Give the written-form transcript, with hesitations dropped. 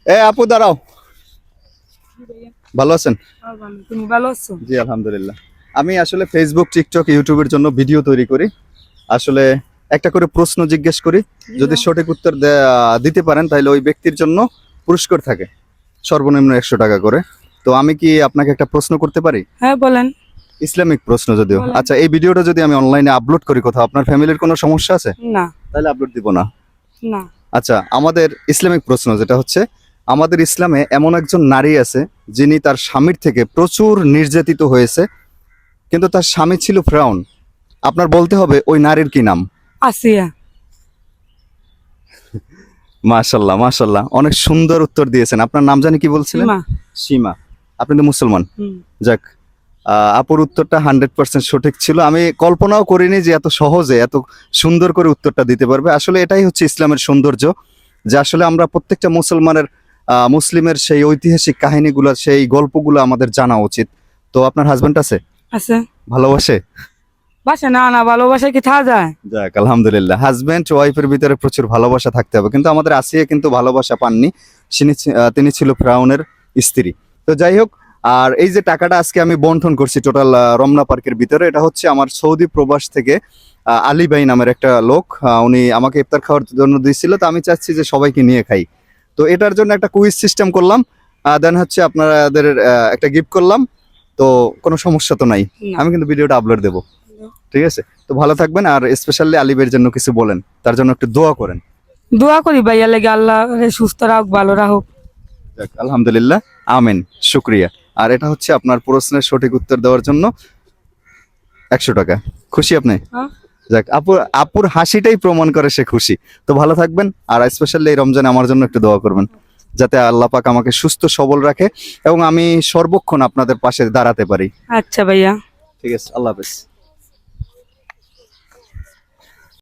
আপু দাঁড়াও, ভালো আছেন? তুমি ভালো আছো? জি আলহামদুলিল্লাহ। আমি আসলে ফেসবুক, টিকটক, ইউটিউবের জন্য ভিডিও তৈরি করি। আসলে একটা করে প্রশ্ন জিজ্ঞেস করি, যদি সঠিক উত্তর দিতে পারেন তাহলে ওই ব্যক্তির জন্য পুরস্কার থাকে, সর্বনিম্ন 100 টাকা করে। তো আমি কি আপনাকে একটা প্রশ্ন করতে পারি? হ্যাঁ বলেন। ইসলামিক প্রশ্ন যদিও। বলেন। আচ্ছা, এই ভিডিওটা যদি আমি অনলাইনে আপলোড করি কোথাও, আপনার ফ্যামিলির কোনো সমস্যা আছে? না। তাহলে আপলোড দিব না। না। আচ্ছা, আমাদের ইসলামিক প্রশ্ন যেটা হচ্ছে, আমাদের ইসলামে এমন একজন নারী আছে যিনি তার স্বামীর থেকে প্রচুর নির্যাতিত হয়েছে, কিন্তু তার স্বামী ছিল ফেরাউন। আপনার বলতে হবে ওই নারীর কি নাম? আসিয়া। মাশাল্লাহ মাশাল্লাহ, অনেক সুন্দর উত্তর দিয়েছেন। আপনার নাম জানি কি বলছিলেন? সীমা। সীমা। আপনি তো মুসলমান। হুম। যাক, আপুর উত্তরটা 100% সঠিক ছিল। আমি কল্পনাও করিনি যে এত সহজে এত সুন্দর করে উত্তরটা দিতে পারবে। আসলে এটাই হচ্ছে ইসলামের সৌন্দর্য, যে আসলে আমরা প্রত্যেকটা মুসলমানের মুসলিমের সেই ঐতিহাসিক কাহিনীগুলো, সেই গল্পগুলো আমাদের জানা উচিত। তো আপনার হাজবেন্ড আছে? আছে। ভালোবাসে? বাসা না, না ভালোবাসা কি থাকা যায়? যাক আলহামদুলিল্লাহ, হাজবেন্ড ওয়াইফের ভিতরে প্রচুর ভালোবাসা থাকতে হবে, কিন্তু আমাদের আসিয়া কিন্তু ভালোবাসা পাননি। তিনি ছিল ফেরাউনের স্ত্রী। তো যাই হোক, আর এই যে টাকাটা আজকে আমি বন্টন করছি টোটাল রমনা পার্কের ভিতরে, এটা হচ্ছে আমার সৌদি প্রবাস থেকে আলী ভাই নামের একটা লোক, উনি আমাকে ইফতার খাওয়ার জন্য দিয়েছিল। তো আমি চাচ্ছি যে সবাইকে নিয়ে খাই। তো এটার জন্য একটা কুইজ সিস্টেম করলাম, দেন হচ্ছে আপনাদের একটা গিফট করলাম। তো কোনো সমস্যা তো নাই? না। আমি কিন্তু ভিডিওটা আপলোড দেবো, ঠিক আছে? তো ভালো থাকবেন, আর স্পেশালি আলিবের জন্য কিছু বলেন, তার জন্য একটু দোয়া করেন। দোয়া করি ভাইয়া লেগে, আল্লাহ সুস্থ রাখুক, ভালো রাখুক। যাক, আলহামদুলিল্লাহ, আমেন, শুক্রিয়া। আর এটা হচ্ছে আপনার প্রশ্নের সঠিক উত্তর দেওয়ার জন্য 100 টাকা। খুশি আপনি? হ্যাঁ। যাক, আপুর হাসিটাই প্রমাণ করে সে খুশি। তো ভালো থাকবেন, আর স্পেশালি এই রমজানে আমার জন্য একটু দোয়া করবেন, যাতে আল্লাহ পাক আমাকে সুস্থ সবল রাখে এবং আমি সর্বক্ষণ আপনাদের পাশে দাঁড়াতে পারি। আচ্ছা ভাইয়া। ঠিক আছে, আল্লাহ হাফেজ।